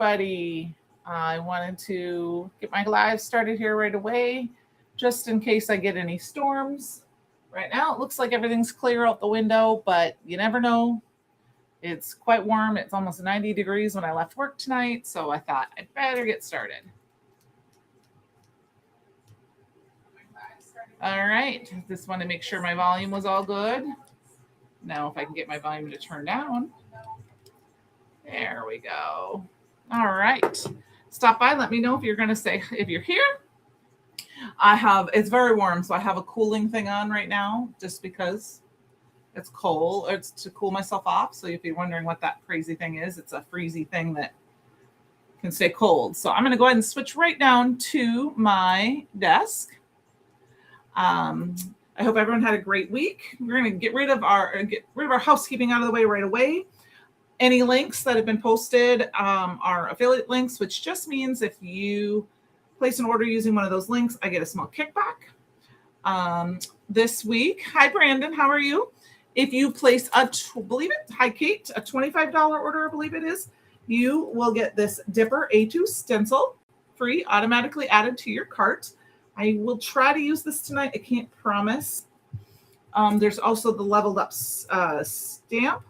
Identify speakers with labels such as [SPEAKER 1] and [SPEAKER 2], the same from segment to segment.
[SPEAKER 1] everybody. I wanted to get my live started here right away, just in case I get any storms. Right now, it looks like everything's clear out the window, but you never know. It's quite warm. It's almost 90 degrees when I left work tonight, so I thought I'd better get started. All right, just want to make sure my volume was all good. Now, if I can get my volume to turn down. There we go. All right. Stop by. Let me know if you're going to say, if you're here. It's very warm, so I have a cooling thing on right now just because it's cold. It's to cool myself off. So if you're wondering what that crazy thing is, it's a freezy thing that can stay cold. So I'm going to go ahead and switch right down to my desk. I hope everyone had a great week. We're going to get rid of our housekeeping out of the way right away. Any links that have been posted are affiliate links, which just means if you place an order using one of those links, I get a small kickback. This week, hi Brandon, how are you? If you place hi Kate, a $25 order, I believe it is, you will get this Dipper A2 stencil free, automatically added to your cart. I will try to use this tonight. I can't promise. There's also the leveled up stamp,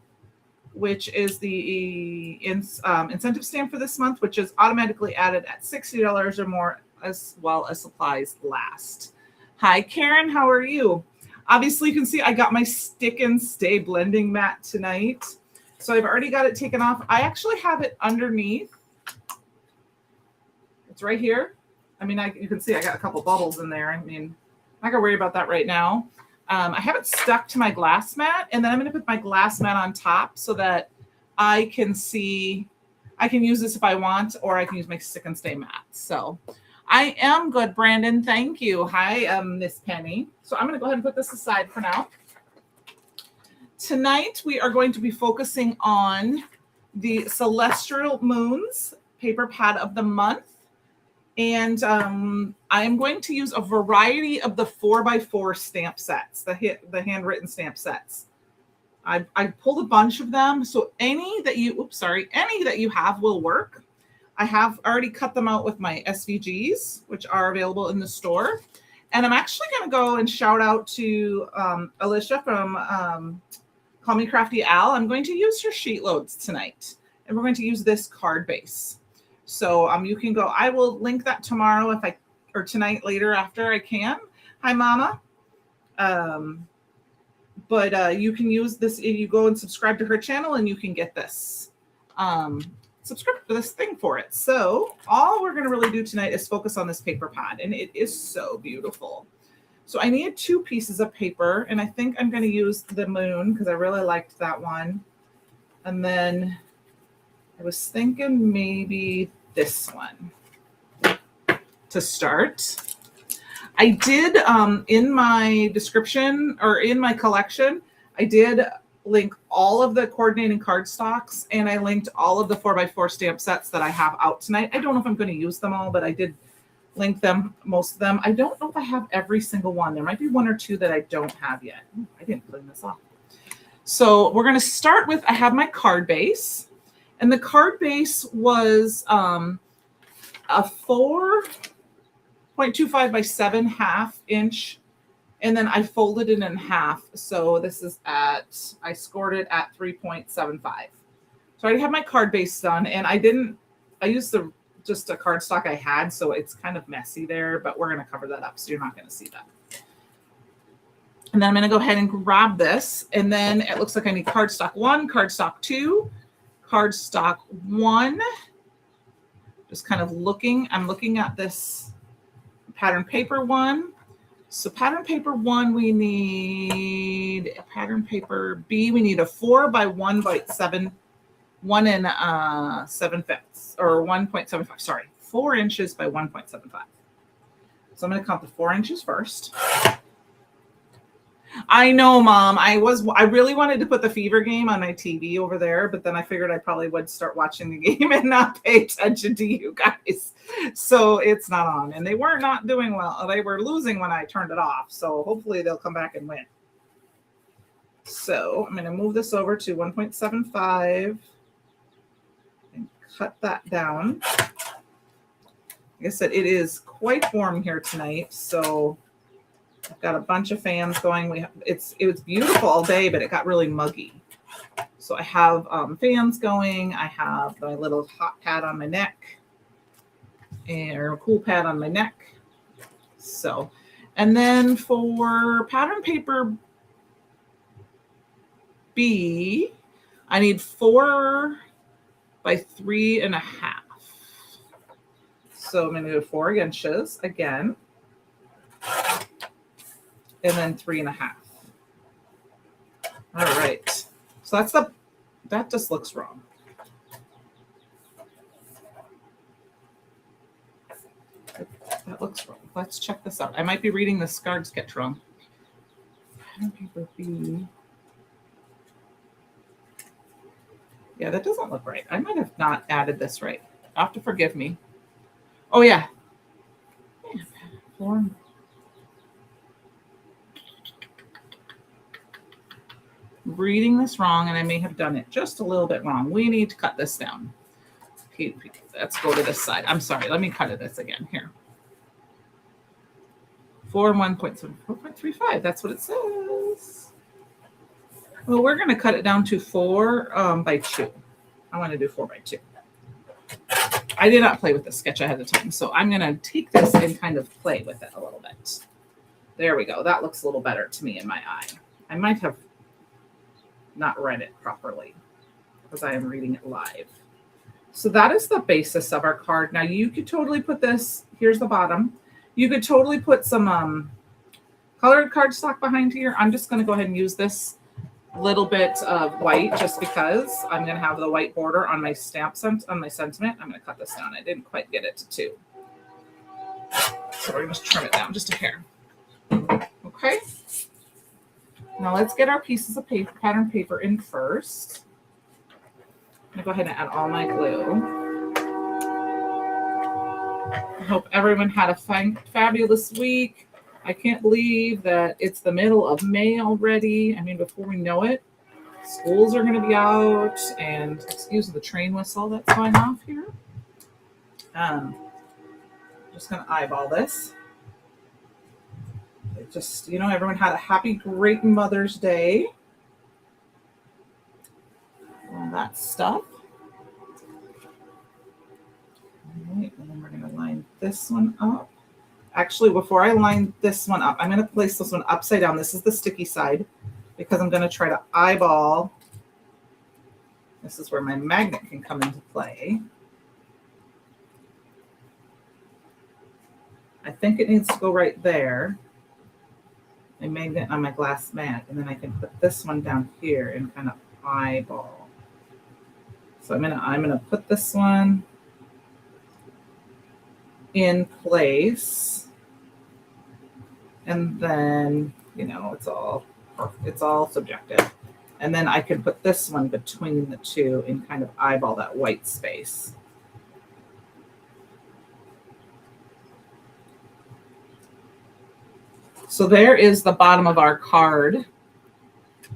[SPEAKER 1] which is the incentive stamp for this month, which is automatically added at $60 or more, as well as supplies last. Hi, Karen. How are you? Obviously, you can see I got my stick and stay blending mat tonight. So I've already got it taken off. I actually have it underneath. It's right here. I mean, you can see I got a couple bubbles in there. I mean, I'm not going to worry about that right now. I have it stuck to my glass mat, and then I'm going to put my glass mat on top so that I can use this if I want, or I can use my stick and stay mat. So I am good, Brandon. Thank you. Hi, Miss Penny. So I'm going to go ahead and put this aside for now. Tonight, we are going to be focusing on the Celestial Moons paper pad of the month. And I am going to use a variety of the 4x4 stamp sets, the handwritten stamp sets. I pulled a bunch of them, so any that you have will work. I have already cut them out with my SVGs, which are available in the store. And I'm actually going to go and shout out to Alicia from Call Me Crafty Al. I'm going to use her sheet loads tonight, and we're going to use this card base. So you can go. I will link that tomorrow or tonight later after I can. Hi, Mama. But you can use this if you go and subscribe to her channel, and you can get this. Subscribe to this thing for it. So all we're going to really do tonight is focus on this paper pad, and it is so beautiful. So I needed 2 pieces of paper, and I think I'm going to use the moon because I really liked that one. And then I was thinking maybe this one to start. I did in my description or in my collection, I did link all of the coordinating cardstocks, and I linked all of the 4x4 stamp sets that I have out tonight. I don't know if I'm going to use them all, but I did link them, most of them. I don't know if I have every single one. There might be 1 or 2 that I don't have yet. I didn't clean this off. So we're going to start with, I have my card base. And the card base was a 4.25 by 7.5 inch. And then I folded it in half. So this is I scored it at 3.75. So I already have my card base done. And I used just a cardstock I had. So it's kind of messy there, but we're going to cover that up. So you're not going to see that. And then I'm going to go ahead and grab this. And then it looks like I need cardstock 1, cardstock 2. Cardstock 1, just kind of I'm looking at this pattern paper 1. So pattern paper 1, we need a pattern paper B. We need a 4 by 1 by 7, 1 and 7/5, or 1.75. Sorry, 4 inches by 1.75. So I'm going to count the 4 inches first. I know, Mom. I really wanted to put the Fever game on my TV over there, but then I figured I probably would start watching the game and not pay attention to you guys. So it's not on. And they were not doing well. They were losing when I turned it off. So hopefully they'll come back and win. So I'm going to move this over to 1.75 and cut that down. Like I said, it is quite warm here tonight, so I've got a bunch of fans going. It was beautiful all day, but it got really muggy. So I have fans going. I have my little hot pad on my neck, or a cool pad on my neck. So, and then for pattern paper B, I need 4 by 3.5. So I'm going to do 4 inches again, and then 3.5. All right. So that just looks wrong. That looks wrong. Let's check this out. I might be reading the card sketch wrong. Pattern paper B. Yeah, that doesn't look right. I might have not added this right. You'll have to forgive me. Oh, yeah. Form. Reading this wrong, and I may have done it just a little bit wrong. We need to cut this down. Okay, let's go to this side. I'm sorry. Let me cut this again here. 4 and 1.7, 4.35. That's what it says. Well, we're going to cut it down to 4 by 2. I want to do 4 by 2. I did not play with the sketch ahead of time, so I'm going to take this and kind of play with it a little bit. There we go. That looks a little better to me in my eye. I might have not read it properly because I am reading it live. So that is the basis of our card. Now you could totally put this, here's the bottom. You could totally put some colored cardstock behind here. I'm just going to go ahead and use this little bit of white just because I'm going to have the white border on my on my sentiment. I'm going to cut this down. I didn't quite get it to 2. So we're going to trim it down just a hair. Okay. Now let's get our pieces of paper, pattern paper in first. I'm going to go ahead and add all my glue. I hope everyone had a fabulous week. I can't believe that it's the middle of May already. I mean, before we know it, schools are going to be out, and excuse the train whistle that's going off here. Just going to eyeball this. Just, everyone had a happy, great Mother's Day. All that stuff. All right, and then we're going to line this one up. Actually, before I line this one up, I'm going to place this one upside down. This is the sticky side because I'm going to try to eyeball. This is where my magnet can come into play. I think it needs to go right there. My magnet on my glass mat, and then I can put this one down here and kind of eyeball. So I'm gonna put this one in place, and then it's all subjective. And then I can put this one between the two and kind of eyeball that white space. So there is the bottom of our card.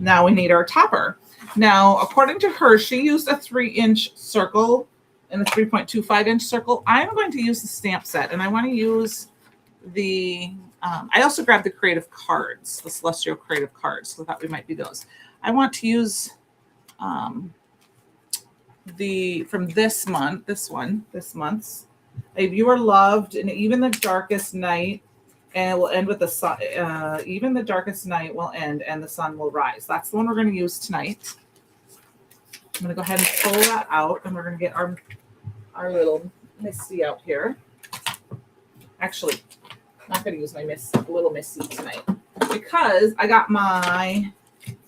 [SPEAKER 1] Now we need our topper. Now, according to her, she used a 3-inch circle and a 3.25-inch circle. I'm going to use the stamp set, and I want to use I also grabbed the creative cards, the Celestial creative cards, so I thought we might do those. I want to use from this month's A You Are Loved, and Even the Darkest Night. And it will end with the sun. Even the darkest night will end and the sun will rise. That's the one we're going to use tonight. I'm going to go ahead and pull that out, and we're going to get our little Misty out here. Actually, I'm not going to use my little Misty tonight because I got my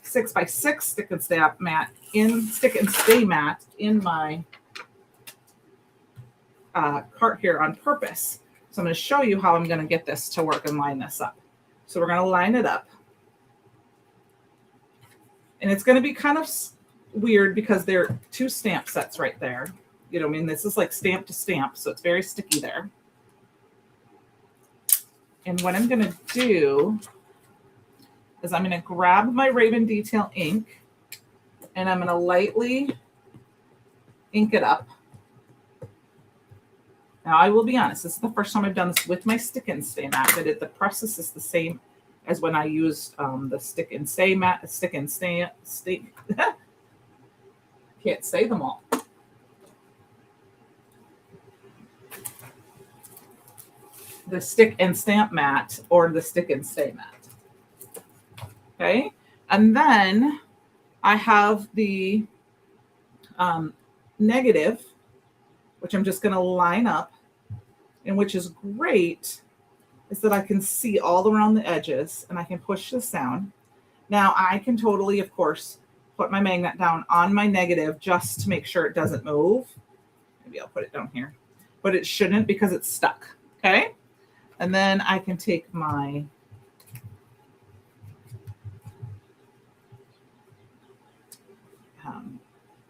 [SPEAKER 1] 6x6 stick and stay mat in my cart here on purpose. So I'm going to show you how I'm going to get this to work and line this up. So we're going to line it up. And it's going to be kind of weird because there are 2 stamp sets right there. This is like stamp to stamp, so it's very sticky there. And what I'm going to do is I'm going to grab my Raven Detail ink, and I'm going to lightly ink it up Now, I will be honest, this is the first time I've done this with my stick and stay mat, but the process is the same as when I used the stick and stay mat, can't say them all. The stick and stamp mat or the stick and stay mat. Okay. And then I have the negative, which I'm just going to line up, and which is great is that I can see all around the edges and I can push this down. Now I can totally, of course, put my magnet down on my negative just to make sure it doesn't move. Maybe I'll put it down here, but it shouldn't because it's stuck. Okay. And then I can take my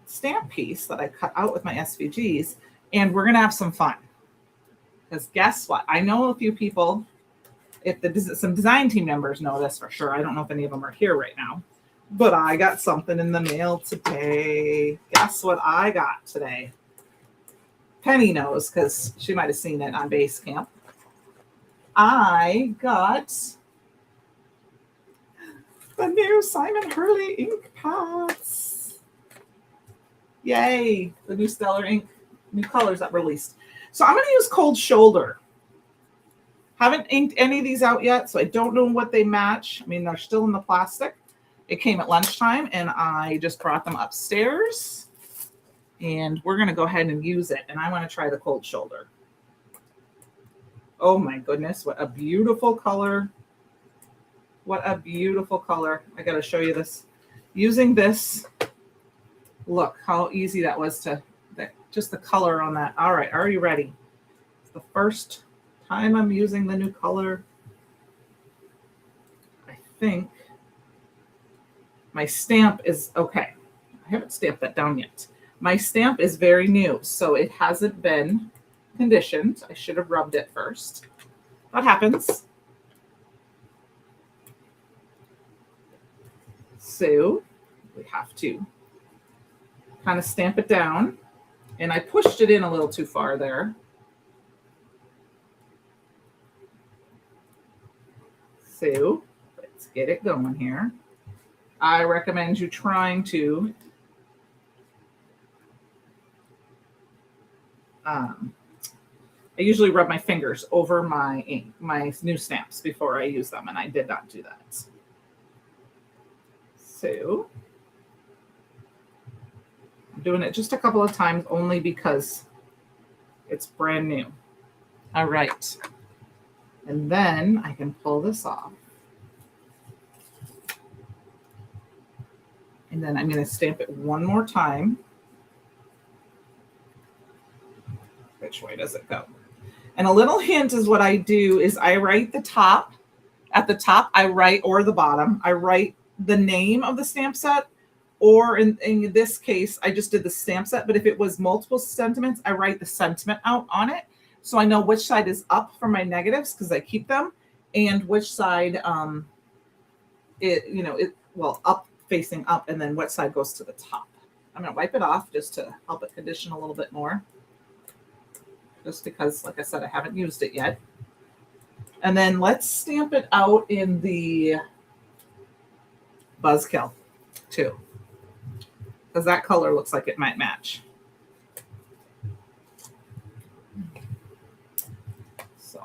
[SPEAKER 1] stamp piece that I cut out with my SVGs, and we're going to have some fun. Because guess what? I know a few people, some design team members know this for sure. I don't know if any of them are here right now, but I got something in the mail today. Guess what I got today? Penny knows because she might have seen it on Basecamp. I got the new Simon Hurley ink pads. Yay, the new Stellar ink, new colors that released. So I'm going to use Cold Shoulder. Haven't inked any of these out yet, so I don't know what they match. I mean, they're still in the plastic. It came at lunchtime, and I just brought them upstairs. And we're going to go ahead and use it. And I want to try the Cold Shoulder. Oh my goodness, what a beautiful color. What a beautiful color. I got to show you this. Using this, look how easy that was to, just the color on that. All right, are you ready? It's the first time I'm using the new color. I think my stamp is okay. I haven't stamped that down yet. My stamp is very new, so it hasn't been conditioned. I should have rubbed it first. That happens. So we have to kind of stamp it down. And I pushed it in a little too far there. So let's get it going here. I recommend you trying to I usually rub my fingers over my ink, my new stamps before I use them, and I did not do that. So I'm doing it just a couple of times only because it's brand new. All right. And then I can pull this off. And then I'm going to stamp it one more time. Which way does it go? And a little hint is what I do is I write the top. At the top, I write, or the bottom, I write the name of the stamp set. Or in this case, I just did the stamp set. But if it was multiple sentiments, I write the sentiment out on it. So I know which side is up for my negatives because I keep them. And which side, up, facing up. And then what side goes to the top. I'm going to wipe it off just to help it condition a little bit more. Just because, like I said, I haven't used it yet. And then let's stamp it out in the Buzzkill too. Because that color looks like it might match. So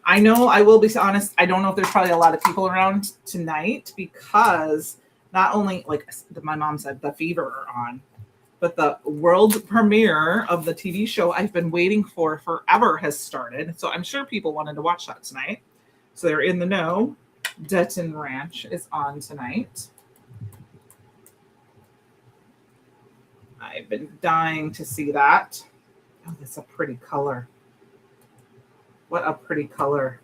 [SPEAKER 1] I know, I will be honest, I don't know if there's probably a lot of people around tonight because not only, like my mom said, the fever are on, but the world premiere of the TV show I've been waiting for forever has started. So I'm sure people wanted to watch that tonight. So they're in the know. Denton Ranch is on tonight. I've been dying to see that. Oh, that's a pretty color. What a pretty color.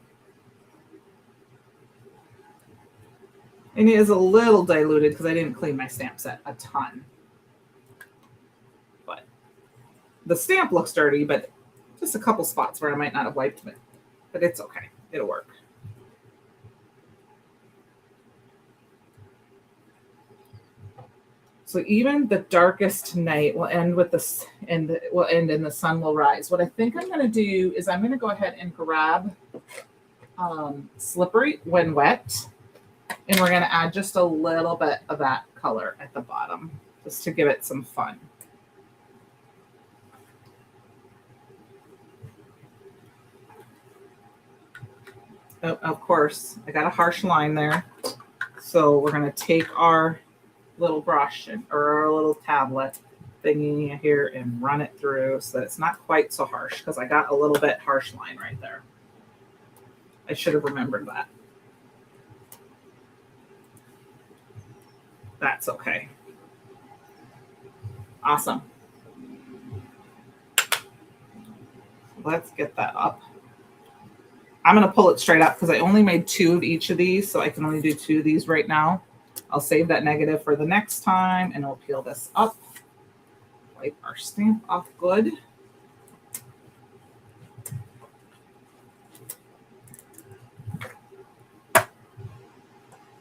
[SPEAKER 1] And it is a little diluted because I didn't clean my stamp set a ton. But the stamp looks dirty, but just a couple spots where I might not have wiped it. But it's okay. It'll work. So even the darkest night will end with this, and will end and the sun will rise. What I think I'm going to do is I'm going to go ahead and grab Slippery When Wet, and we're going to add just a little bit of that color at the bottom, just to give it some fun. Oh, of course, I got a harsh line there. So we're going to take our little brush or our little tablet thingy here and run it through so that it's not quite so harsh, because I got a little bit harsh line right there. I should have remembered that. That's okay. Awesome. Let's get that up. I'm going to pull it straight up because I only made 2 of each of these, so I can only do 2 of these right now. I'll save that negative for the next time, and we'll peel this up. Wipe our stamp off good.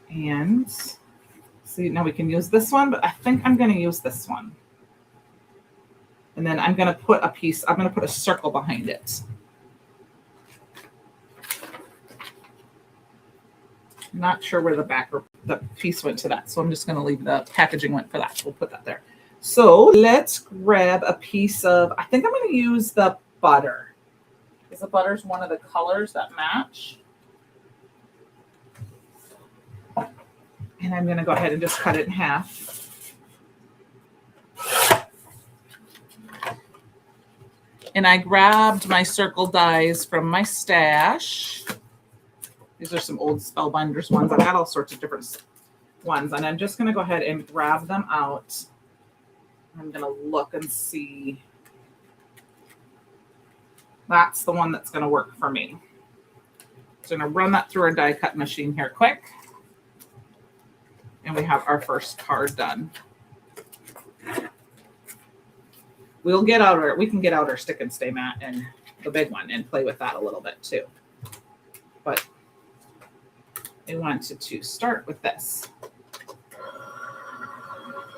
[SPEAKER 1] And see, now we can use this one, but I think I'm going to use this one. And then I'm going to put a piece, I'm going to put a circle behind it. Not sure where the piece went to that, so I'm just going to leave the packaging went for that. We'll put that there. So let's grab a piece of, I think I'm going to use the butter, because the butter is one of the colors that match. And I'm going to go ahead and just cut it in half. And I grabbed my circle dies from my stash. These are some old Spellbinders ones. I've got all sorts of different ones. And I'm just going to go ahead and grab them out. I'm going to look and see. That's the one that's going to work for me. So I'm going to run that through our die cut machine here quick. And we have our first card done. We can get out our stick and stay mat and the big one and play with that a little bit too. But I wanted to start with this.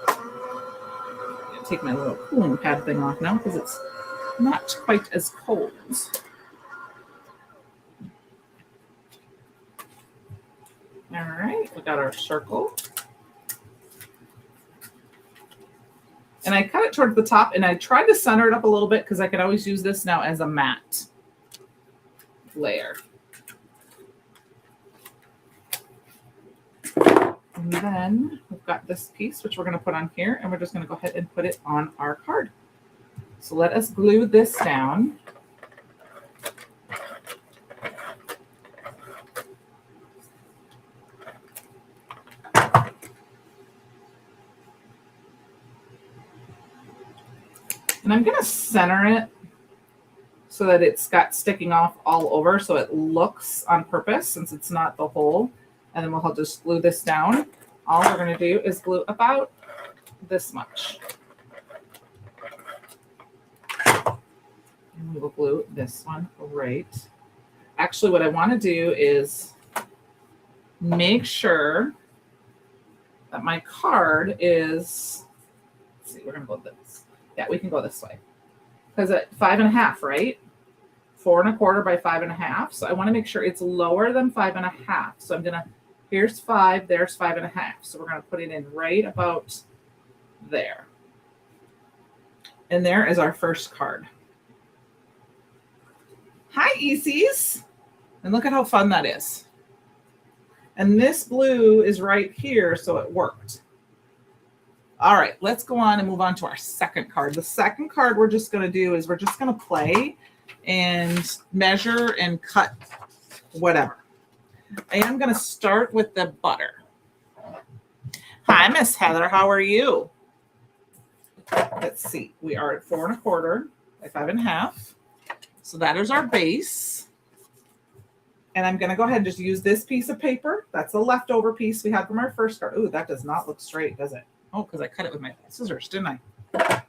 [SPEAKER 1] I'm gonna take my little cooling pad thing off now because it's not quite as cold. All right, we got our circle. And I cut it towards the top, and I tried to center it up a little bit because I could always use this now as a matte layer. And then we've got this piece, which we're going to put on here, and we're just going to go ahead and put it on our card. So let us glue this down. And I'm going to center it so that it's got sticking off all over, so it looks on purpose since it's not the whole. And then we'll just glue this down. All we're going to do is glue about this much. And we will glue this one right. Actually, what I want to do is make sure that my card is, let's see, we're going to go this. Yeah, we can go this way. Because at 5.5, right? 4 1/4 by 5.5. So I want to make sure it's lower than 5.5. So I'm going to, here's 5, there's 5.5. So we're going to put it in right about there. And there is our first card. Hi, ECs. And look at how fun that is. And this blue is right here, so it worked. All right, let's go on and move on to our second card. The second card we're just going to do is we're just going to play and measure and cut whatever. I am going to start with the butter. Hi, Miss Heather. How are you? Let's see. We are at 4 1/4 by 5.5. So that is our base. And I'm going to go ahead and just use this piece of paper. That's the leftover piece we had from our first card. Ooh, that does not look straight, does it? Oh, because I cut it with my scissors, didn't I?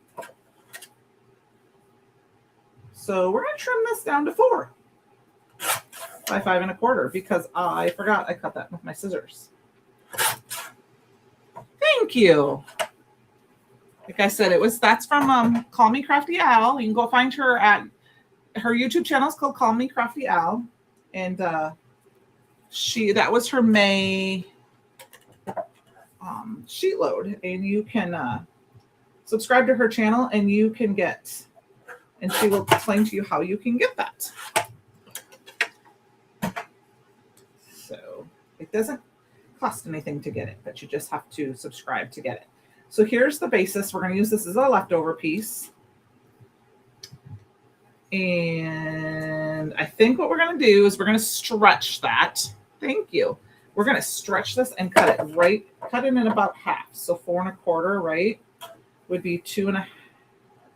[SPEAKER 1] So we're going to trim this down to 4 by 5 1/4 because I forgot I cut that with my scissors. Thank you. Like I said, that's from Call Me Crafty Al. You can go find her at her YouTube channel is called Call Me Crafty Al. And that was her May sheet load. And you can subscribe to her channel and you can get, and she will explain to you how you can get that. So it doesn't cost anything to get it, but you just have to subscribe to get it. So here's the basis. We're going to use this as a leftover piece. And I think what we're going to do is we're going to stretch that. Thank you. We're going to stretch this and cut it in about half. So 4 1/4, right? Would be 4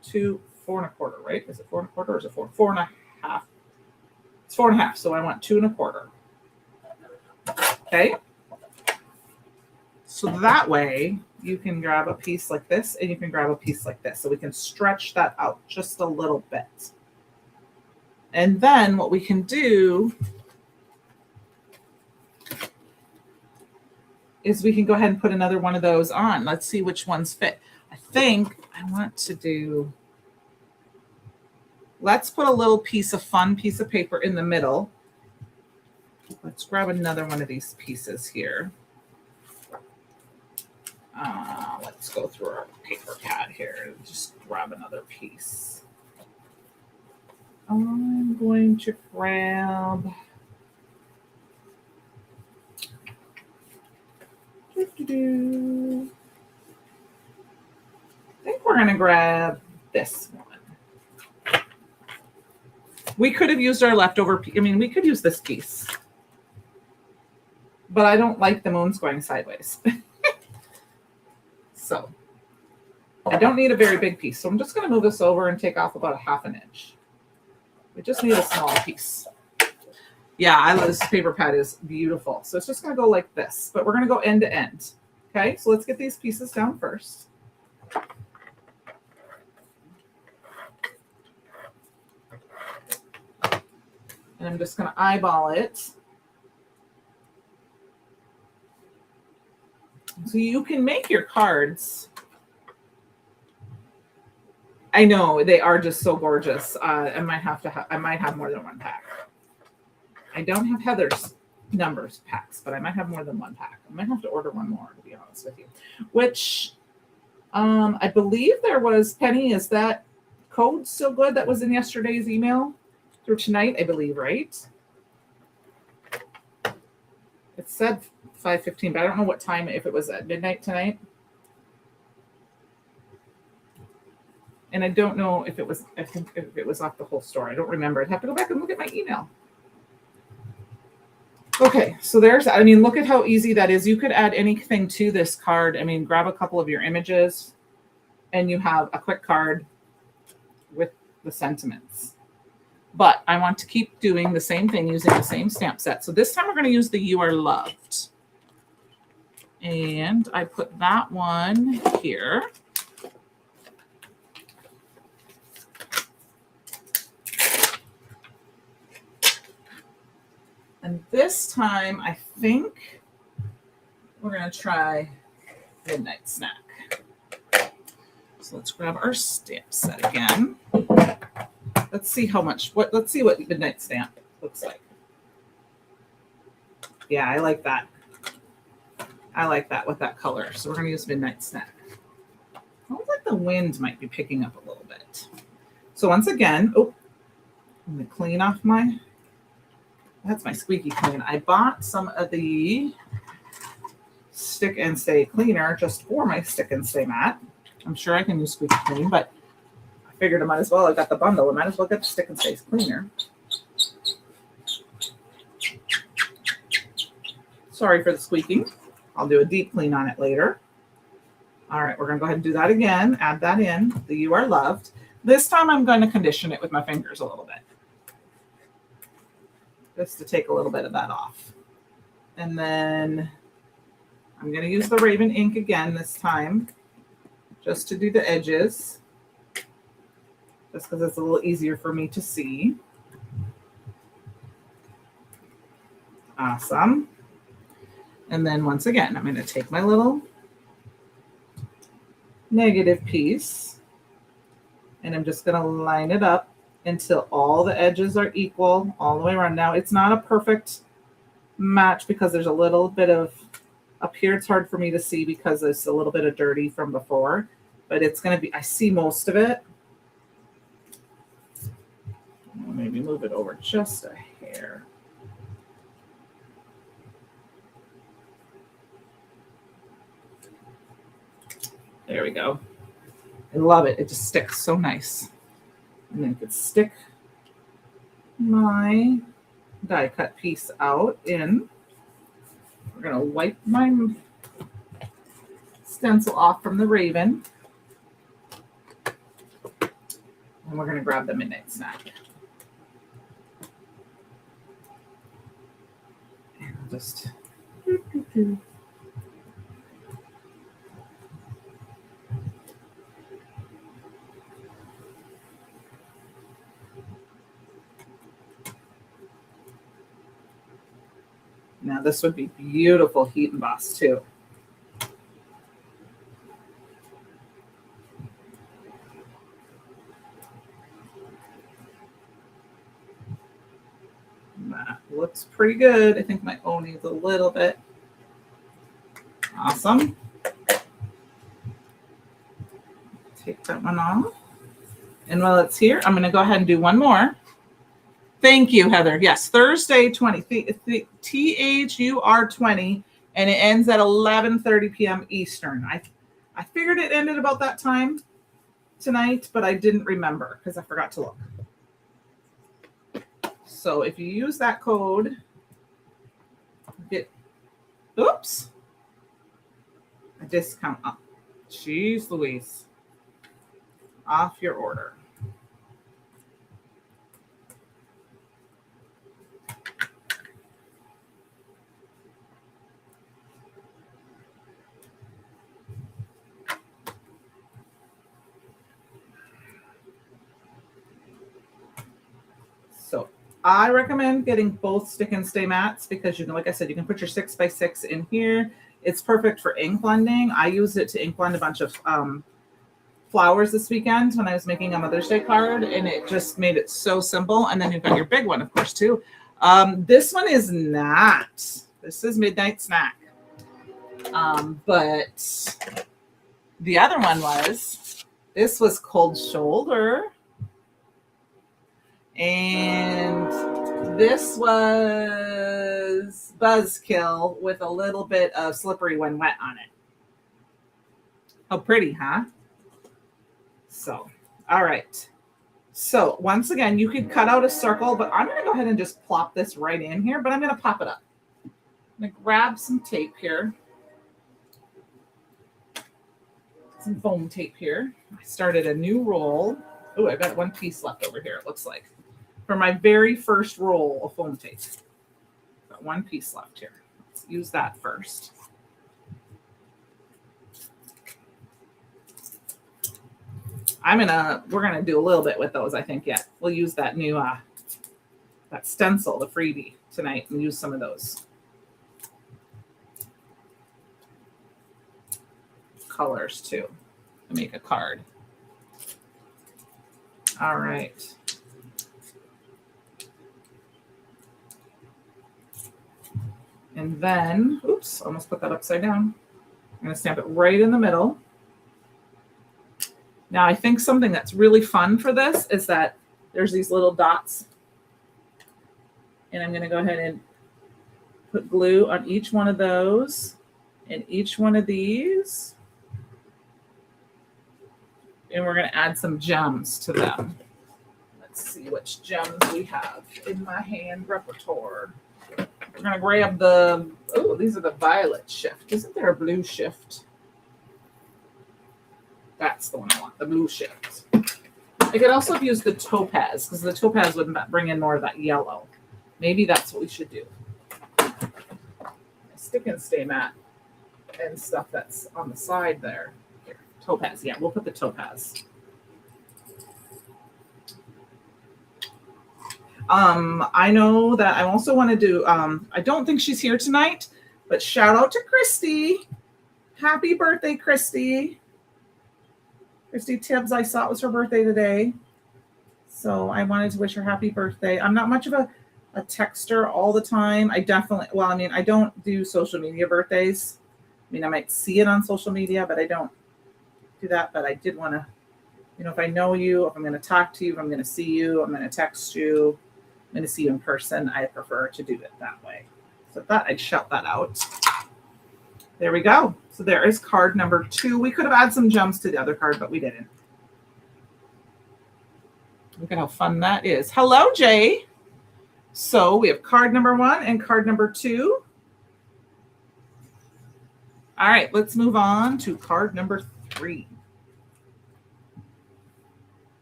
[SPEAKER 1] 1/4, right? Is it 4 1/4 or is it 4? 4 1/2. It's 4 1/2. So I want 2 1/4. Okay. So that way you can grab a piece like this and you can grab a piece like this. So we can stretch that out just a little bit. And then what we can do is we can go ahead and put another one of those on. Let's see which ones fit. I think I want to do, let's put a little piece of paper in the middle. Let's grab another one of these pieces here. Let's go through our paper pad here and just grab another piece. I'm going to grab I think we're going to grab this one. We could have used our leftover piece. I mean, we could use this piece. But I don't like the moons going sideways. So I don't need a very big piece. So I'm just going to move this over and take off about a 1/2 inch. We just need a small piece. Yeah, this paper pad is beautiful. So it's just going to go like this, but we're going to go end to end. Okay, so let's get these pieces down first. And I'm just going to eyeball it. So you can make your cards. I know they are just so gorgeous. I might have more than one pack. I don't have Heather's numbers packs, but I might have more than one pack. I might have to order one more, to be honest with you. Which I believe there was, Penny, is that code still good that was in yesterday's email through tonight, I believe, right? It said 5:15, but I don't know what time, if it was at midnight tonight. And I don't know if it was, I think if it was off the whole store. I don't remember. I'd have to go back and look at my email. Okay, so I mean, look at how easy that is. You could add anything to this card. I mean, grab a couple of your images and you have a quick card with the sentiments. But I want to keep doing the same thing using the same stamp set. So this time we're going to use the You Are Loved. And I put that one here. And this time, I think we're going to try Midnight Snack. So let's grab our stamp set again. Let's see let's see what Midnight Stamp looks like. Yeah, I like that. I like that with that color. So we're going to use Midnight Snack. Sounds like the wind might be picking up a little bit. So once again, I'm going to clean off that's my squeaky clean. I bought some of the Stick and Stay cleaner just for my Stick and Stay mat. I'm sure I can use squeaky clean, but I figured I might as well. I got the bundle. I might as well get the Stick and Stay cleaner. Sorry for the squeaking. I'll do a deep clean on it later. All right, we're going to go ahead and do that again. Add that in, the You Are Loved. This time I'm going to condition it with my fingers a little bit, just to take a little bit of that off. And then I'm going to use the Raven ink again this time, just to do the edges, just because it's a little easier for me to see. Awesome. And then once again, I'm going to take my little negative piece, and I'm just going to line it up until all the edges are equal all the way around. Now, it's not a perfect match because there's a little bit of up here. It's hard for me to see because it's a little bit of dirty from before, but it's going to be, I see most of it. I'll maybe move it over just a hair. There we go. I love it. It just sticks so nice. And then I could stick my die cut piece out in. We're going to wipe my stencil off from the Raven. And we're going to grab the Midnight Snack. And I'll just... Now this would be beautiful heat emboss too. That looks pretty good. I think my O needs a little bit. Awesome. Take that one off. And while it's here, I'm going to go ahead and do one more. Thank you, Heather. Yes, Thursday 20, THUR 20, and it ends at 11:30 p.m. Eastern. I figured it ended about that time tonight, but I didn't remember because I forgot to look. So if you use that code, get, oops, a discount up. Jeez Louise. Off your order. So I recommend getting both stick and stay mats because you can, like I said, you can put your 6x6 in here. It's perfect for ink blending. I used it to ink blend a bunch of flowers this weekend when I was making a Mother's Day card, and it just made it so simple. And then you've got your big one, of course, too. This one is not. This is Midnight Snack. But the other one was, this was Cold Shoulder. And this was Buzzkill with a little bit of Slippery When Wet on it. Oh, pretty, huh? So, all right. So once again, you could cut out a circle, but I'm going to go ahead and just plop this right in here, but I'm going to pop it up. I'm going to grab some tape here. Some foam tape here. I started a new roll. Oh, I've got one piece left over here, it looks like. For my very first roll of foam tape. Got one piece left here. Let's use that first. We're gonna do a little bit with those, I think, yet. We'll use that new that stencil, the freebie, tonight, and use some of those colors too to make a card. All right. And then, oops, almost put that upside down. I'm going to stamp it right in the middle. Now, I think something that's really fun for this is that there's these little dots. And I'm going to go ahead and put glue on each one of those and each one of these. And we're going to add some gems to them. Let's see which gems we have in my hand repertoire. We're going to grab the, oh, these are the violet shift. Isn't there a blue shift? That's the one I want, the blue shift. I could also have used the topaz because the topaz would bring in more of that yellow. Maybe that's what we should do. Stick and stay mat and stuff that's on the side there. Here, topaz. Yeah, we'll put the topaz. I know that I also want to do, I don't think she's here tonight, but shout out to Christy. Happy birthday, Christy. Christy Tibbs, I saw it was her birthday today. So I wanted to wish her happy birthday. I'm not much of a texter all the time. I definitely, well, I mean, I don't do social media birthdays. I mean, I might see it on social media, but I don't do that. But I did want to, if I know you, if I'm going to talk to you, if I'm going to see you, I'm going to text you, I'm going to see you in person, I prefer to do it that way. So I thought I'd shout that out. There we go. So there is card number 2. We could have added some gems to the other card, but we didn't. Look at how fun that is. Hello, Jay. So we have card number 1 and card number 2. All right, let's move on to card number 3.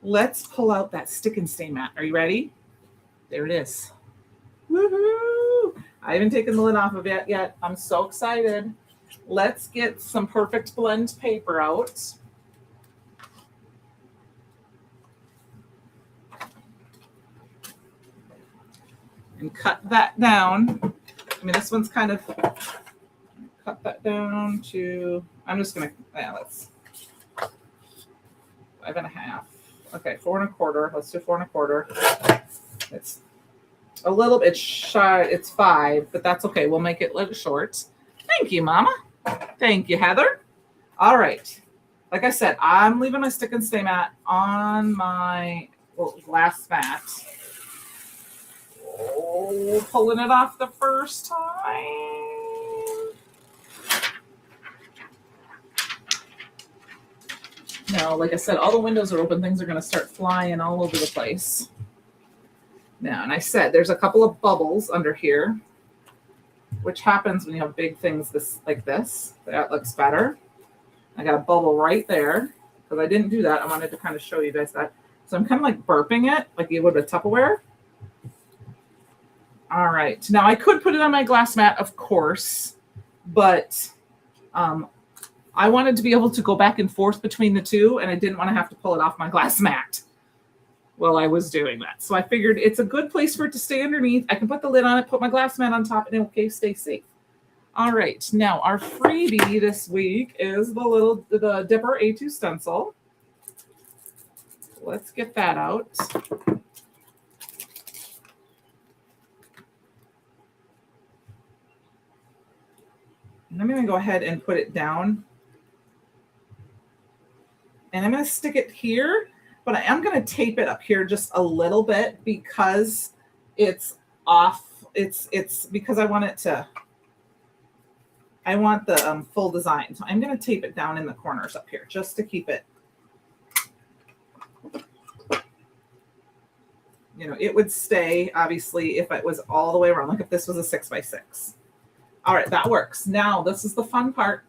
[SPEAKER 1] Let's pull out that stick and stay mat. Are you ready? There it is. Woohoo! I haven't taken the lid off of it yet. I'm so excited. Let's get some perfect blend paper out. And cut that down. I mean, this one's kind of, cut that down to, I'm just going to, let's, 5.5. Okay, 4 1/4. Let's do 4 1/4. It's a little bit shy. It's 5, but that's okay. We'll make it a little short. Thank you, Mama. Thank you, Heather. All right. Like I said, I'm leaving my stick and stay mat on my glass mat. Oh, pulling it off the first time. Now, like I said, all the windows are open. Things are going to start flying all over the place. Now, and I said there's a couple of bubbles under here, which happens when you have big things like this. That looks better. I got a bubble right there because I didn't do that. I wanted to kind of show you guys that. So I'm kind of like burping it like you would with Tupperware. All right. Now, I could put it on my glass mat, of course, but I wanted to be able to go back and forth between the two, and I didn't want to have to pull it off my glass mat while I was doing that. So I figured it's a good place for it to stay underneath. I can put the lid on it, put my glass mat on top, and okay, stay safe. All right. Now, our freebie this week is the Dipper A2 stencil. Let's get that out. And I'm going to go ahead and put it down. And I'm going to stick it here, but I am going to tape it up here just a little bit because it's off. It's because I want the full design. So I'm going to tape it down in the corners up here just to keep it. It would stay, obviously, if it was all the way around. Like if this was a 6x6. All right, that works. Now, this is the fun part.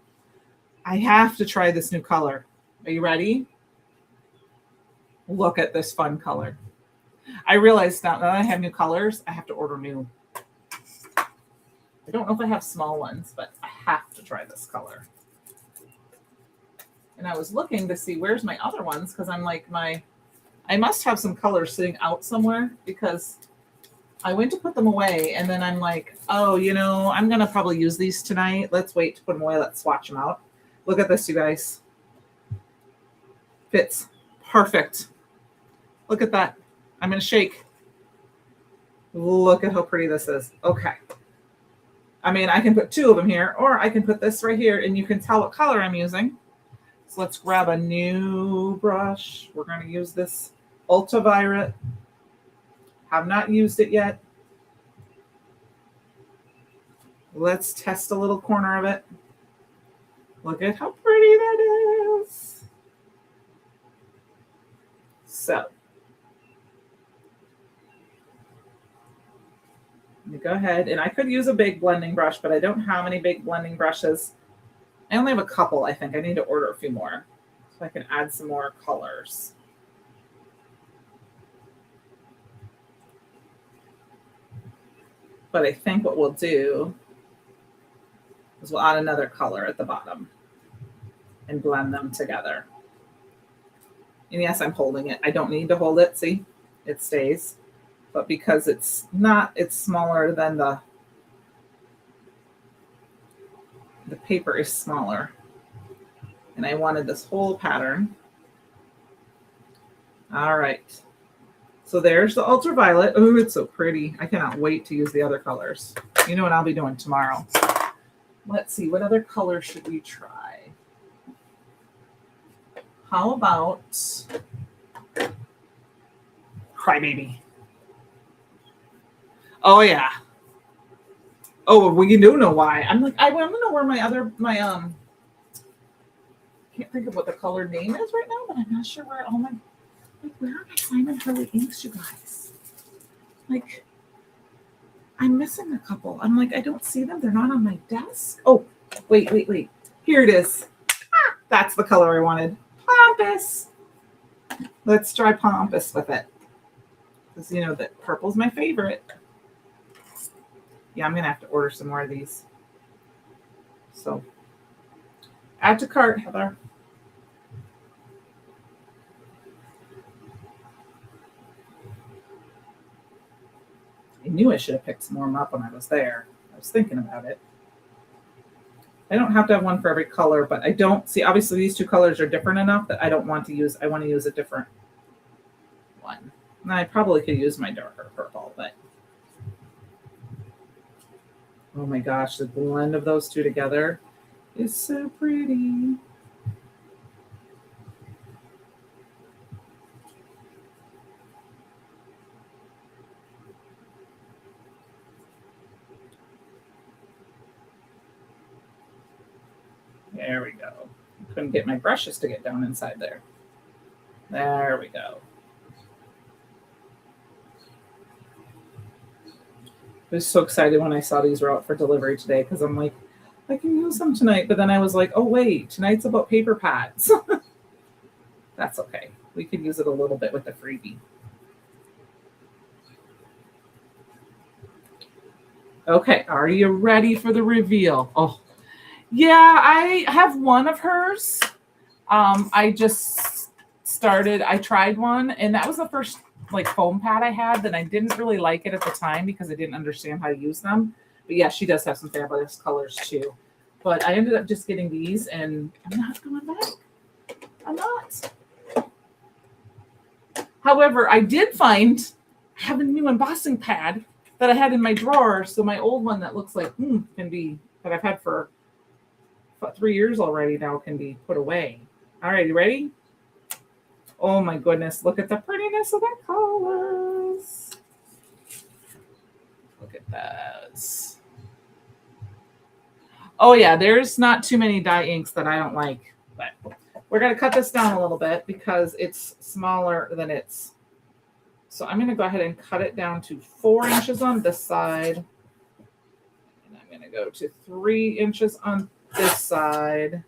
[SPEAKER 1] I have to try this new color. Are you ready? Look at this fun color. I realized now that I have new colors, I have to order new. I don't know if I have small ones, but I have to try this color. And I was looking to see where's my other ones because I'm like I must have some colors sitting out somewhere because I went to put them away and then I'm like, oh, I'm going to probably use these tonight. Let's wait to put them away. Let's swatch them out. Look at this, you guys. Fits perfect. Look at that. I'm going to shake. Look at how pretty this is. Okay. I mean, I can put 2 of them here or I can put this right here and you can tell what color I'm using. So let's grab a new brush. We're going to use this Ultraviolet. Have not used it yet. Let's test a little corner of it. Look at how pretty that is. So, let me go ahead, and I could use a big blending brush, but I don't have any big blending brushes. I only have a couple, I think. I need to order a few more so I can add some more colors. But I think what we'll do is we'll add another color at the bottom and blend them together. And yes, I'm holding it. I don't need to hold it. See, it stays. But because it's smaller than the paper is smaller. And I wanted this whole pattern All right. So there's the ultraviolet. Oh, it's so pretty. I cannot wait to use the other colors. You know what I'll be doing tomorrow. Let's see, what other color should we try? How about Crybaby? Oh yeah. Oh, we do know why. I'm like, I want to know where can't think of what the color name is right now, but I'm not sure where all my, like, where are my Simon Hurley inks, you guys? Like, I'm missing a couple. I'm like, I don't see them. They're not on my desk. Oh, wait. Here it is. Ah, that's the color I wanted. Pompous. Let's try Pompous with it. Because you know that purple's my favorite. Yeah, I'm going to have to order some more of these. So, add to cart, Heather. I knew I should have picked some more up when I was there. I was thinking about it. I don't have to have one for every color, but I don't see, obviously these two colors are different enough that I want to use a different one. And I probably could use my darker purple, but oh my gosh, the blend of those two together is so pretty. There we go. Couldn't get my brushes to get down inside there. There we go. I was so excited when I saw these were out for delivery today because I'm like, I can use them tonight. But then I was like, oh, wait, tonight's about paper pads. That's okay. We could use it a little bit with the freebie. Okay, are you ready for the reveal? Oh, yeah, I have one of hers. I just I tried one, and that was the first like foam pad I had that I didn't really like it at the time because I didn't understand how to use them. But yeah, she does have some fabulous colors too. But I ended up just getting these, and I'm not going back. I'm not. However, I did find I have a new embossing pad that I had in my drawer. So my old one that looks like can be that I've had for 3 years already now can be put away. All right, you ready? Oh my goodness, look at the prettiness of the colors. Look at those. Oh yeah, there's not too many dye inks that I don't like, but we're going to cut this down a little bit because it's smaller than it's. So I'm going to go ahead and cut it down to 4 inches on this side. And I'm going to go to 3 inches on this side.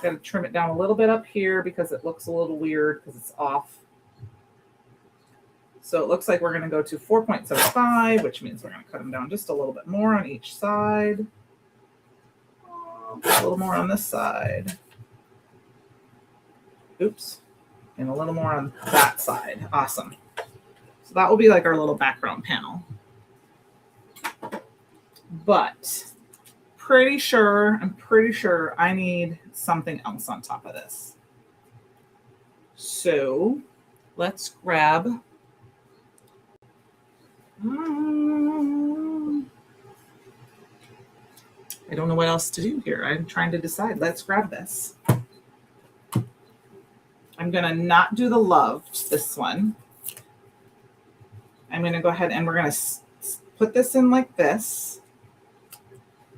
[SPEAKER 1] Got to trim it down a little bit up here because it looks a little weird because it's off. So it looks like we're going to go to 4.75, which means we're going to cut them down just a little bit more on each side. A little more on this side. Oops. And a little more on that side. Awesome. So that will be like our little background panel. But I'm pretty sure I need something else on top of this. So let's grab I don't know what else to do here. I'm trying to decide. Let's grab this. I'm going to not do the love, this one. I'm going to go ahead and we're going to put this in like this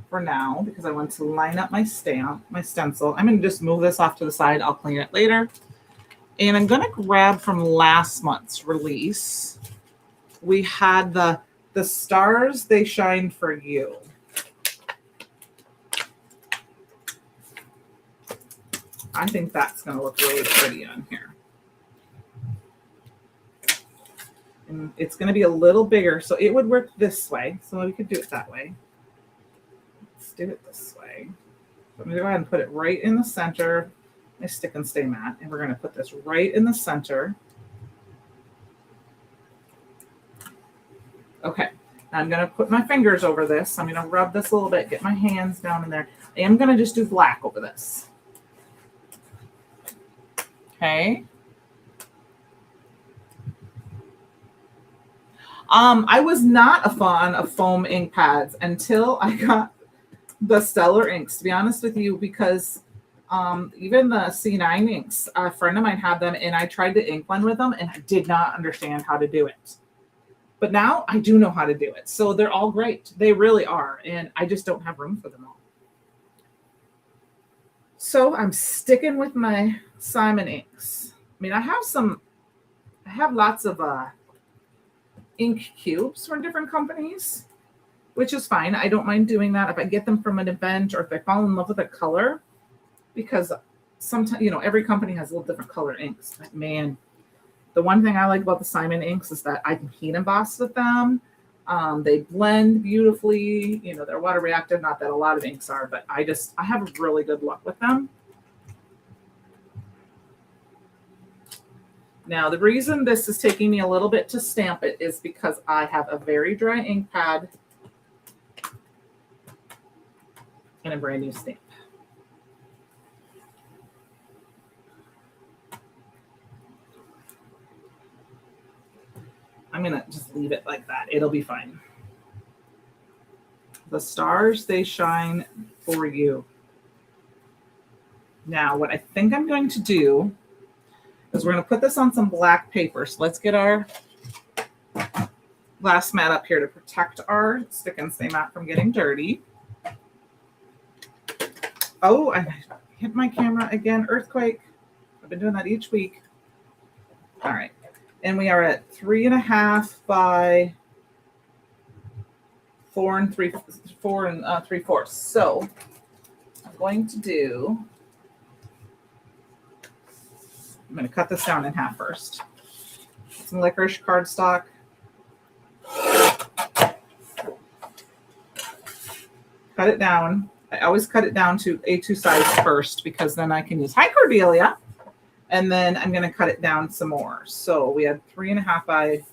[SPEAKER 1] for now because I want to line up my stencil. I'm going to just move this off to the side. I'll clean it later. And I'm going to grab from last month's release. We had the Stars They Shine for You. I think that's going to look really pretty on here. And it's going to be a little bigger, so it would work this way. So we could do it that way. Let's do it this way. So I'm going to go ahead and put it right in the center. My stick and stay matte. And we're going to put this right in the center. Okay. Now I'm going to put my fingers over this. I'm going to rub this a little bit, get my hands down in there. I am going to just do black over this. Okay. I was not a fan of foam ink pads until I got the Stellar inks, to be honest with you, because even the C9 inks, a friend of mine had them and I tried to ink one with them and I did not understand how to do it. But now I do know how to do it. So they're all great. They really are. And I just don't have room for them all. So I'm sticking with my Simon inks. I mean, I have lots of ink cubes from different companies, which is fine. I don't mind doing that if I get them from an event or if I fall in love with a color, because sometimes, every company has a little different color inks. But man, the one thing I like about the Simon inks is that I can heat emboss with them. They blend beautifully. They're water reactive. Not that a lot of inks are, but I have really good luck with them. Now, the reason this is taking me a little bit to stamp it is because I have a very dry ink pad and a brand new stamp. I'm going to just leave it like that. It'll be fine. The stars, they shine for you. Now, what I think I'm going to do is we're going to put this on some black paper. So let's get our glass mat up here to protect our stick and stay mat from getting dirty. Oh, I hit my camera again. Earthquake. I've been doing that each week. All right. And we are at 3.5 by 4 3/4. So I'm going to I'm going to cut this down in half first. Some licorice cardstock. Cut it down. I always cut it down to A2 size first because then I can use Hi Cordelia. And then I'm going to cut it down some more. So we had 3.5 by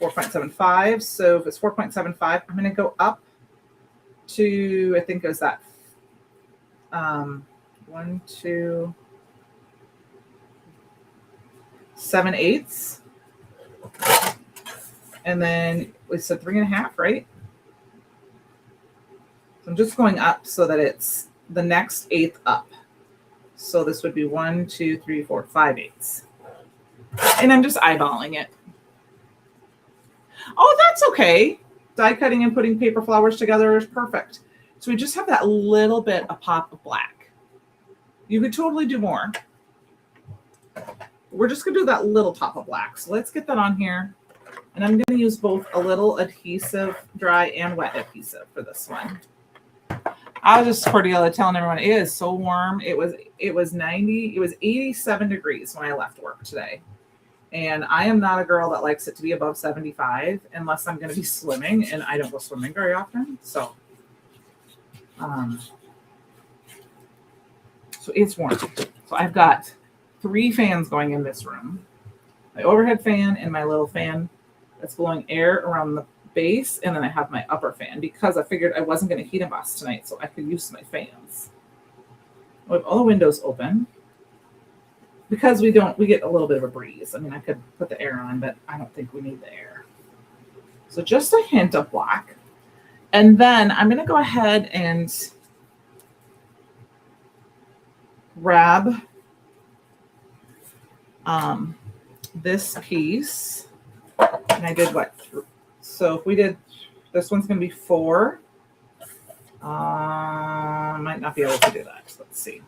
[SPEAKER 1] 4.75. So if it's 4.75, I'm going to go up to, I think it was that 1, 2, 7/8. And then we said 3.5, right? So I'm just going up so that it's the next eighth up. So this would be 1, 2, 3, 4, 5/8. And I'm just eyeballing it. Oh, that's okay. Die cutting and putting paper flowers together is perfect. So we just have that little bit of pop of black. You could totally do more. We're just going to do that little top of black. So let's get that on here. And I'm going to use both a little adhesive, dry and wet adhesive for this one. I was just Cordelia telling everyone it is so warm. It was 87 degrees when I left work today. And I am not a girl that likes it to be above 75 unless I'm going to be swimming, and I don't go swimming very often. So it's warm. So I've got 3 fans going in this room. My overhead fan and my little fan that's blowing air around the base, and then I have my upper fan because I figured I wasn't going to heat emboss tonight, so I could use my fans. I have all the windows open because we get a little bit of a breeze. I mean, I could put the air on, but I don't think we need the air. So just a hint of black. And then I'm going to go ahead and grab this piece. And I did what? So if we did, this one's going to be 4. Might not be able to do that. So let's see.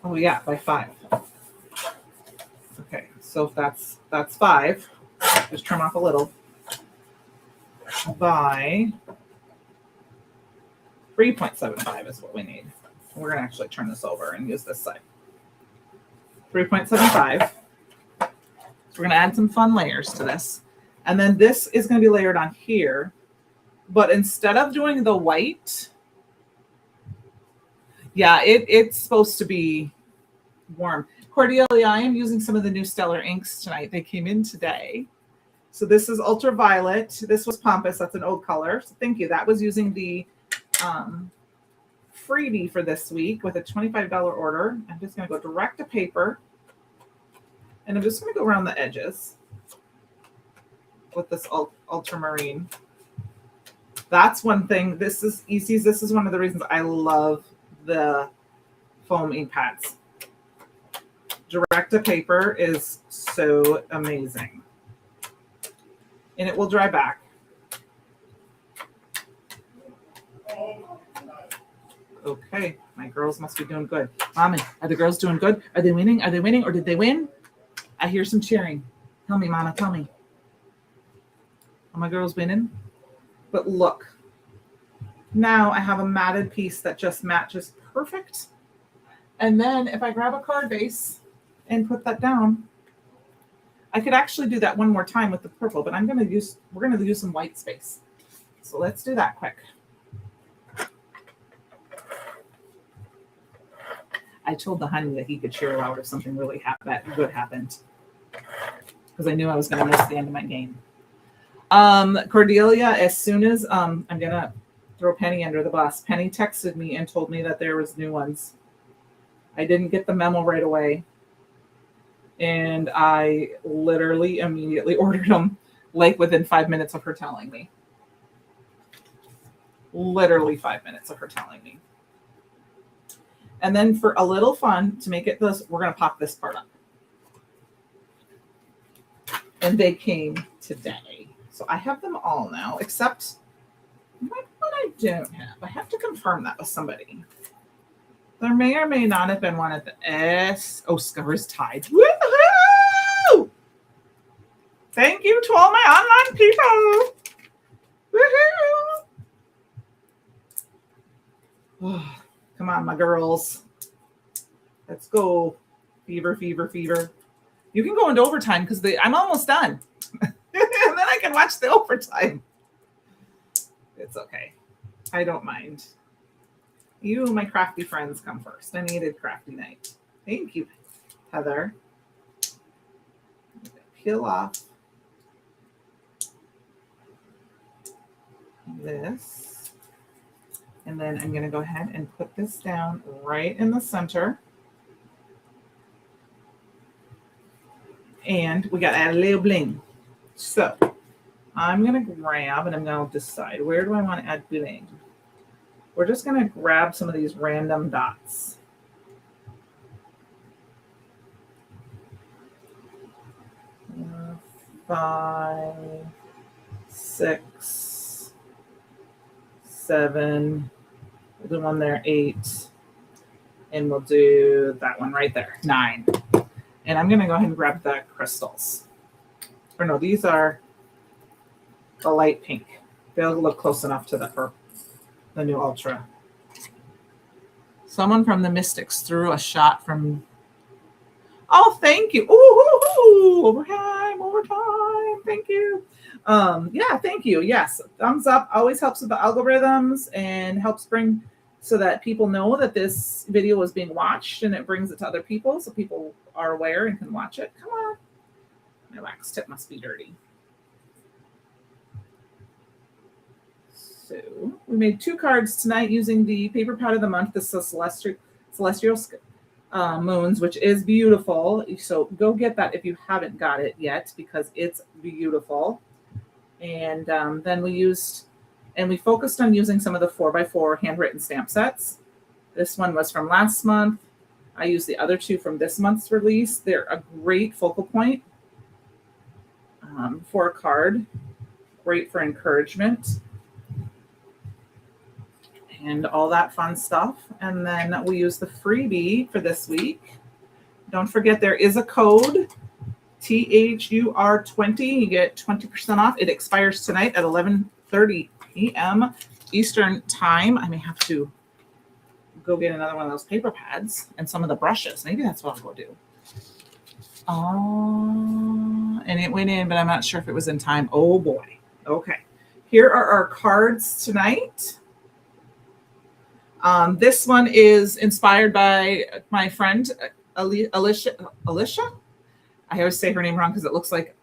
[SPEAKER 1] Oh yeah, by 5. Okay, so if that's 5, just trim off a little. By 3.75 is what we need. We're gonna actually turn this over and use this side. 3.75. So we're gonna add some fun layers to this. And then this is gonna be layered on here. But instead of doing the white, yeah, it's supposed to be warm. Cordelia, I am using some of the new Stellar inks tonight. They came in today. So this is ultraviolet. This was Pompous. That's an old color. So thank you. That was using the freebie for this week with a $25 order. I'm just going to go direct to paper. And I'm just going to go around the edges with this ultramarine. That's one thing. This is one of the reasons I love the foam ink pads. Direct to paper is so amazing. And it will dry back. Okay, my girls must be doing good. Mommy, are the girls doing good? Are they winning? Are they winning or did they win? I hear some cheering. Tell me, Mama, tell me. Are my girls winning? But look, now I have a matted piece that just matches perfect. And then if I grab a card base and put that down, I could actually do that one more time with the purple, but we're going to use some white space. So let's do that quick. I told the honey that he could cheer out if something really good happened, because I knew I was going to miss the end of my game. Cordelia, as soon as I'm going to throw Penny under the bus, Penny texted me and told me that there was new ones. I didn't get the memo right away, and I literally immediately ordered them, like within 5 minutes of her telling me. Literally 5 minutes of her telling me. And then for a little fun, to make it this, we're going to pop this part up. And they came today. So I have them all now, except what I don't have. I have to confirm that with somebody. There may or may not have been one at the S. Oh, Scar's tied. Woohoo! Thank you to all my online people. Woohoo! Oh, come on, my girls. Let's go. Fever, fever, fever. You can go into overtime because I'm almost done. And then I can watch the overtime. It's okay. I don't mind. You, my crafty friends, come first. I needed crafty night. Thank you, Heather. Peel off this. And then I'm going to go ahead and put this down right in the center. And we got to add a little bling. So I'm going to grab and I'm going to decide, where do I want to add bling? We're just going to grab some of these random dots. Five, 6, 7. We'll do one there, 8. And we'll do that one right there, 9. And I'm going to go ahead and grab the crystals. Or no, these are the light pink. They'll look close enough to the new Ultra. Someone from the Mystics threw a shot from... Oh, thank you. Ooh, overtime. Thank you. Yeah, thank you. Yes, thumbs up always helps with the algorithms and helps bring so that people know that this video is being watched, and it brings it to other people so people are aware and can watch it. Come on. My wax tip must be dirty. So we made 2 cards tonight using the paper pad of the month. This is Celestial Moons, which is beautiful. So go get that if you haven't got it yet, because it's beautiful. And then we focused on using some of the 4x4 handwritten stamp sets. This one was from last month. I used the other 2 from this month's release. They're a great focal point for a card. Great for encouragement. And all that fun stuff. And then we use the freebie for this week. Don't forget, there is a code, THUR20. You get 20% off. It expires tonight at 11:30 p.m. Eastern time. I may have to go get another one of those paper pads and some of the brushes. Maybe that's what I'll go do. And it went in, but I'm not sure if it was in time. Oh boy. Okay. Here are our cards tonight. This one is inspired by my friend, Alicia. I always say her name wrong because it looks like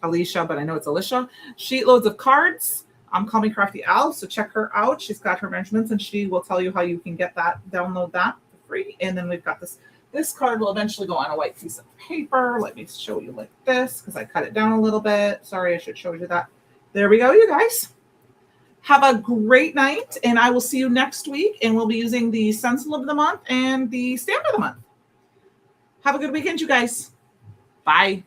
[SPEAKER 1] Alicia, but I know it's Alicia. Sheetloads of cards. Call me Crafty Al, so check her out. She's got her measurements, and she will tell you how you can get that, download that for free. And then we've got this This card will eventually go on a white piece of paper. Let me show you like this because I cut it down a little bit. Sorry, I should show you that. There we go, you guys. Have a great night, and I will see you next week, and we'll be using the stencil of the month and the stamp of the month. Have a good weekend, you guys. Bye.